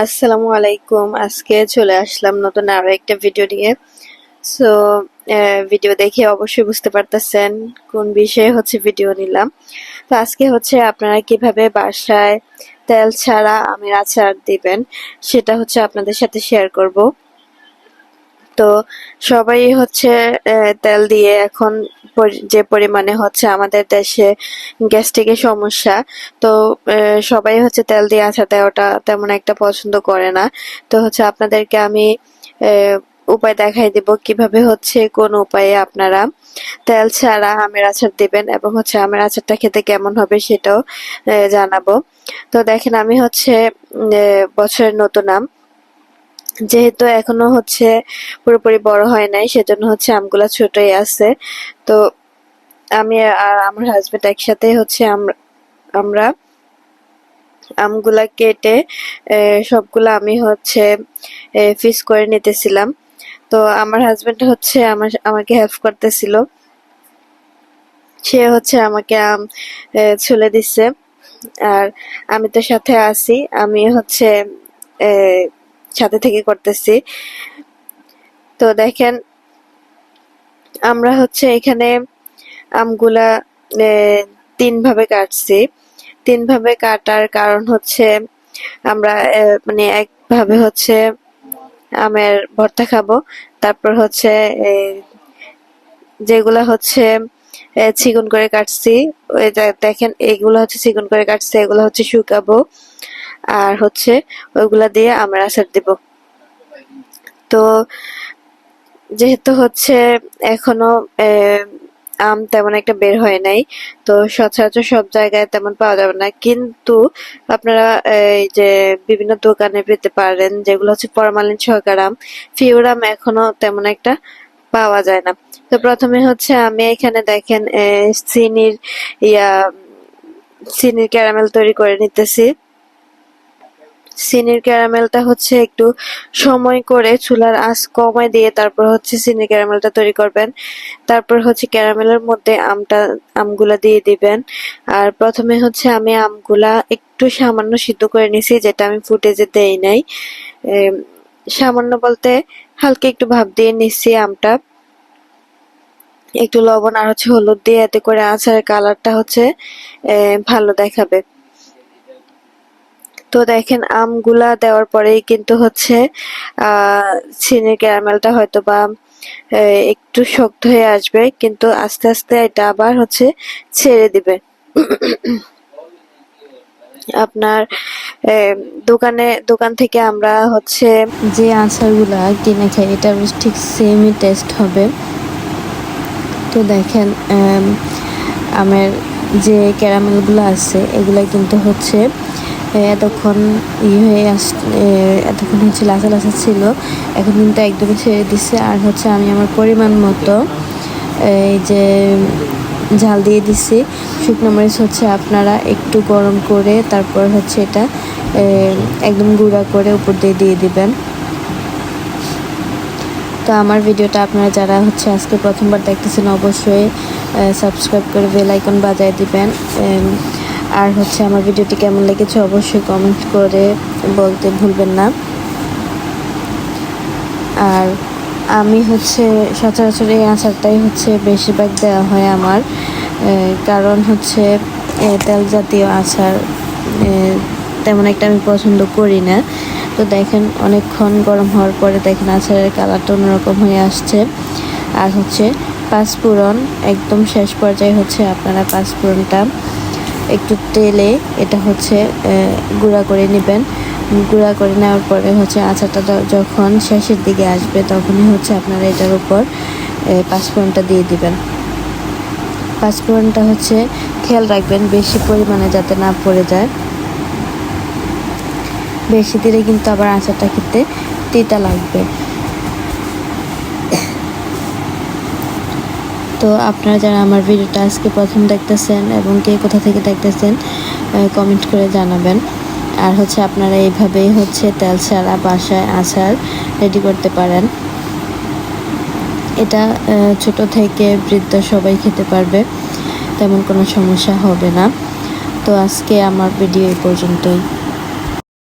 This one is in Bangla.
আসসালামু আলাইকুম। আজকে চলে আসলাম নতুন আরো একটা ভিডিও নিয়ে। সো ভিডিও দেখে অবশ্যই বুঝতে পারতেছেন কোন বিষয়ে ভিডিও নিলাম। তো আজকে আপনারা কিভাবে বাসায় তেল ছাড়া আমের আচার দিবেন সেটা আপনাদের সাথে শেয়ার করব। তো সবাই তেল দিয়ে এখন যে পরিমাণে আমাদের দেশে গ্যাস্ট্রিকের সমস্যা, তো সবাই তেল দিয়ে আচার দেওয়াটা তেমন একটা পছন্দ করে না। তো আপনাদেরকে আমি উপায় দেখাই দিব কিভাবে কোন উপায়ে আপনারা তেল ছাড়া আমের আচার দিবেন এবং আমের আচারটা খেতে কেমন হবে সেটাও জানাবো। তো দেখেন, আমি বছরের নতুন আম, যেহেতু এখনো পুরোপুরি বড় হয় নাই, সেজন্য আমগুলা ছোটই আছে। তো আমি আর আমার হাজবেন্ড একসাথে আমরা আমগুলা কেটে সবগুলা আমি পিস করে নিতেছিলাম। তো আমার হাজবেন্ড আমাকে হেল্প করতেছিল। সে আমাকে আম ছুলে দিচ্ছে, আর আমি তো সাথে আছি, আমি সাথে থেকে করতেছি। তো দেখেন, আমরা এখানে আমগুলা তিন ভাবে কাটছি। তিন ভাবে কাটার কারণ আমরা মানে একভাবে আমের ভর্তা খাবো, তারপর যেগুলা চিকন করে কাটছি, ওই দেখেন এগুলো চিকন করে কাটছি, এগুলো শুকাবো, আর ওইগুলা দিয়ে আমের আচার দিব। তো যেহেতু এখনো আম তেমন একটা বের হয় নাই, তো সচরাচর সব জায়গায় তেমন পাওয়া যাবে না, কিন্তু আপনারা এই যে বিভিন্ন দোকানে পেতে পারেন যেগুলো ফরমালিন সহকারে আম। পিওর আম এখনো তেমন একটা পাওয়া যায় না। তো প্রথমে আমি এখানে দেখেন ইয়া চিনির ক্যারামেল তৈরি করে নিতেছি। চিনির ক্যারামেলটা একটু সময় করে চুলার আঁচ কমায় দিয়ে তারপর চিনির ক্যারামেলটা তৈরি করবেন। তারপর ক্যারামেলের মধ্যে আমগুলা দিয়ে দিবেন। আর প্রথমে আমি আমগুলা একটু সামান্য সিদ্ধ করে নিছি, যেটা আমি ফুটেজে দেই নাই। সামান্য বলতে হালকা একটু ভাপ দিয়ে নিছি আমটা, একটু লবণ আর হলুদ দিয়ে, এতে করে আচারের কালারটা ভালো দেখাবে। তো দেখেন, আমগুলা দেওয়ার পরেই কিন্তু চিনির ক্যারামেলটা হয়তো বা একটু শক্ত হয়ে আসবে, কিন্তু আস্তে আস্তে এটা আবার ছেড়ে দিবে। আপনার দোকান থেকে আমরা যে আচারগুলা কিনে খাই, এটা ঠিক সেমই টেস্ট হবে। তো দেখেন, আমের যে ক্যারামেলগুলো আছে এগুলা কিন্তু এতক্ষণ এতক্ষণ লাচা লাচা ছিল, এখন কিন্তু একদমই ছেড়ে দিচ্ছে। আর আমি আমার পরিমাণ মতো এই যে ঝাল দিয়ে দিছি। শুকনো মরিচ আপনারা একটু গরম করে তারপর এটা একদম গুঁড়া করে উপর দিয়ে দিবেন। তো আমার ভিডিওটা আপনারা যারা আজকে প্রথমবার দেখতেছেন, অবশ্যই সাবস্ক্রাইব করে বেল আইকন বাজায় দিবেন। আর আমার ভিডিওটি কেমন লেগেছে অবশ্যই কমেন্ট করে বলতে ভুলবেন না। আর আমি সচরাচর এই আচারটাই বেশিরভাগ দেওয়া হয় আমার, কারণ তেল জাতীয় আচার তেমন একটা আমি পছন্দ করি না। তো দেখেন, অনেকক্ষণ গরম হওয়ার পরে দেখেন আচারের কালারটা অন্যরকম হয়ে আসছে। আর পাঁচফোড়ন একদম শেষ পর্যায়ে আপনারা পাঁচফোড়নটা একটু তেলে এটা গুঁড়া করে নেবেন। গুঁড়া করে নেওয়ার পরে আচারটা যখন শেষের দিকে আসবে, তখনই আপনারা এটার উপর পাঁচফোড়নটা দিয়ে দিবেন। পাঁচফোড়নটা খেয়াল রাখবেন বেশি পরিমাণে যাতে না পড়ে যায়, বেশি দিলে কিন্তু আবার আচারটা খেতে তিতা লাগবে। তো আপনারা যারা আমার ভিডিওটা আজকে প্রথম দেখতেছেন এবং কে কোথা থেকে দেখতেছেন কমেন্ট করে জানাবেন। আর আপনারা এইভাবেই তেল ছাড়া বাসায় আচার রেডি করতে পারেন। এটা ছোট থেকে বৃদ্ধ সবাই খেতে পারবে, তেমন কোনো সমস্যা হবে না। তো আজকে আমার ভিডিও এই পর্যন্তই।